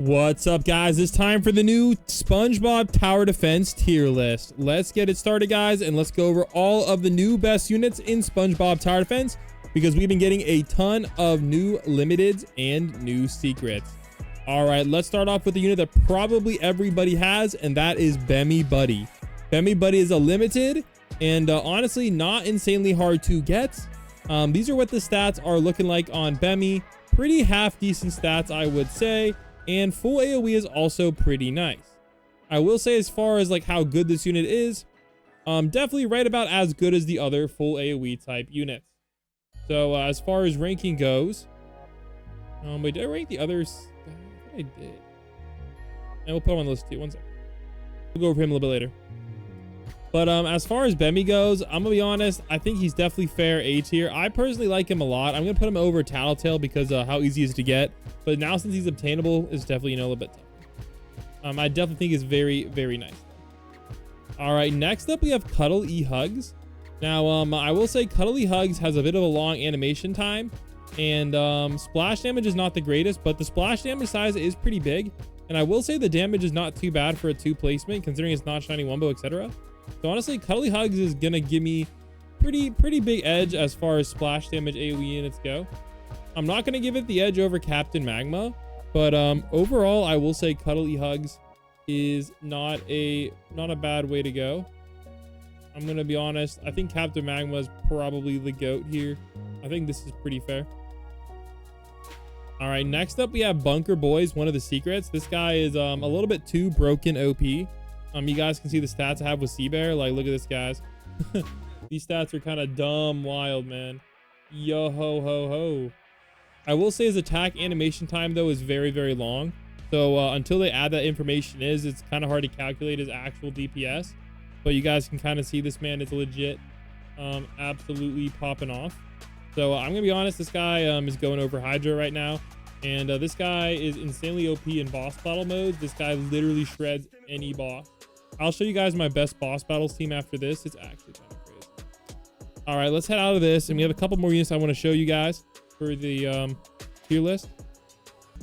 What's up, guys? It's time for the new Spongebob Tower Defense tier list. Let's get it started, guys, and let's go over all of the new best units in Spongebob Tower Defense because we've been getting a ton of new limiteds and new secrets. All right, let's start off with the unit that probably everybody has, and that is Bemmy Buddy. Bemmy Buddy is a limited and honestly not insanely hard to get. These are what the stats are looking like on Bemmy. Pretty half decent stats, I would say. And full AoE is also pretty nice. I will say, as far as like how good this unit is, definitely right about as good as the other full AoE type units. So as far as ranking goes, wait, did I rank the others? I did. And we'll put him on the list too. One second. We'll go over him a little bit later. But as far as Bemmy goes, I'm gonna be honest, I think he's definitely fair A tier. I personally like him a lot. I'm gonna put him over Tattletale because how easy he is to get. But now since he's obtainable, it's definitely, a little bit tougher. I definitely think he's very, very nice. All right, next up we have Cuddle E Hugs. Now I will say Cuddle E Hugs has a bit of a long animation time, and splash damage is not the greatest, but the splash damage size is pretty big. And I will say the damage is not too bad for a 2 placement, considering it's not shiny wombo, etc. So honestly, Cuddly Hugs is gonna give me pretty big edge as far as splash damage AoE units go. I'm not gonna give it the edge over Captain Magma, but overall I will say Cuddly Hugs is not a bad way to go. I'm gonna be honest, I think Captain Magma is probably the GOAT here. I think this is pretty fair. All right, next up we have Bunker Boys, one of the secrets. This guy is a little bit too broken OP. You guys can see the stats I have with Seabear. Like, look at this, guys. These stats are kind of dumb wild, man. Yo ho ho ho. I will say his attack animation time though is very, very long. So until they add that information it's kind of hard to calculate his actual DPS. But you guys can kind of see this man is legit absolutely popping off. So I'm gonna be honest, this guy is going over Hydra right now. And this guy is insanely OP in boss battle modes. This guy literally shreds any boss. I'll show you guys my best boss battles team after this. It's actually kind of crazy. All right, let's head out of this. And we have a couple more units I want to show you guys for the tier list.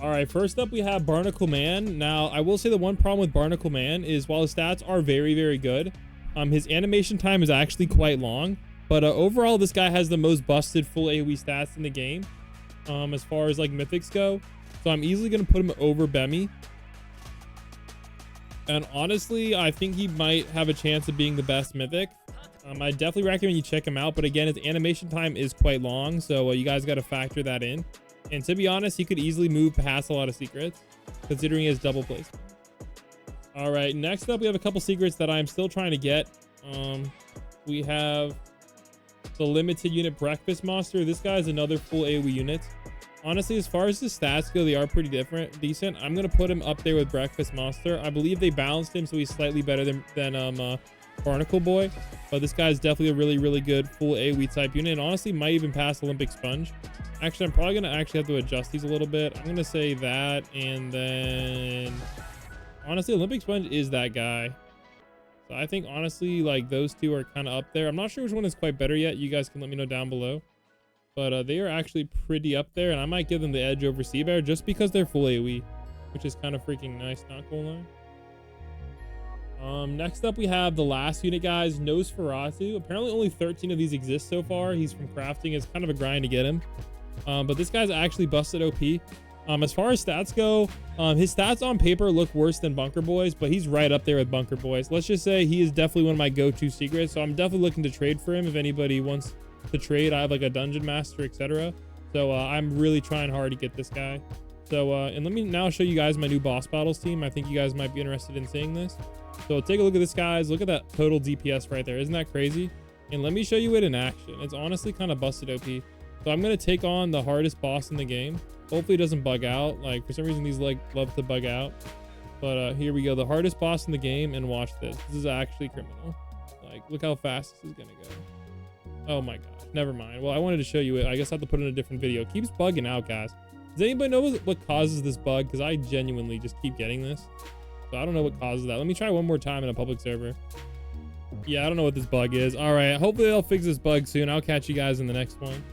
All right, first up we have Barnacle Man. Now, I will say the one problem with Barnacle Man is while his stats are very, very good, his animation time is actually quite long. But overall, this guy has the most busted full AoE stats in the game. As far as like mythics go. So I'm easily going to put him over Bemmy. And honestly, I think he might have a chance of being the best mythic. I definitely recommend you check him out. But again, his animation time is quite long. So you guys got to factor that in. And to be honest, he could easily move past a lot of secrets, considering his double placement. All right, next up, we have a couple secrets that I'm still trying to get. We have the limited unit Breakfast Monster. This guy is another full AoE unit. Honestly, as far as the stats go, they are pretty decent. I'm gonna put him up there with Breakfast Monster. I believe they balanced him, so he's slightly better than Barnacle Boy. But this guy is definitely a really good full AoE type unit, and honestly might even pass Olympic Sponge. Actually, I'm probably gonna have to adjust these a little bit. I'm gonna say that, and then honestly, Olympic Sponge is that guy. So I think honestly, like, those two are kind of up there. I'm not sure which one is quite better yet. You guys can let me know down below. But they are actually pretty up there, and I might give them the edge over Seabear just because they're full AoE, which is kind of freaking nice, not gonna lie. Next up we have the last unit, guys, Nosferatu. Apparently only 13 of these exist so far. He's from crafting. It's kind of a grind to get him. But this guy's actually busted OP. As far as stats go, his stats on paper look worse than Bunker Boys, but he's right up there with Bunker Boys. Let's just say he is definitely one of my go-to secrets, so I'm definitely looking to trade for him if anybody wants to trade. I have like a dungeon master, etc. So I'm really trying hard to get this guy. So and let me now show you guys my new boss battles team. I think you guys might be interested in seeing this. So take a look at this, guys. Look at that total DPS right there. Isn't that crazy? And let me show you it in action. It's honestly kind of busted OP. So I'm going to take on the hardest boss in the game. Hopefully it doesn't bug out. Like, for some reason these like love to bug out. But here we go, the hardest boss in the game, and watch this. This is actually criminal. Like, look how fast this is gonna go. Oh my gosh, never mind. Well, I wanted to show you it. I guess I have to put in a different video. It keeps bugging out, guys. Does anybody know what causes this bug? Because I genuinely just keep getting this. So I don't know what causes that. Let me try one more time in a public server. Yeah, I don't know what this bug is. All right, hopefully they'll fix this bug soon. I'll catch you guys in the next one.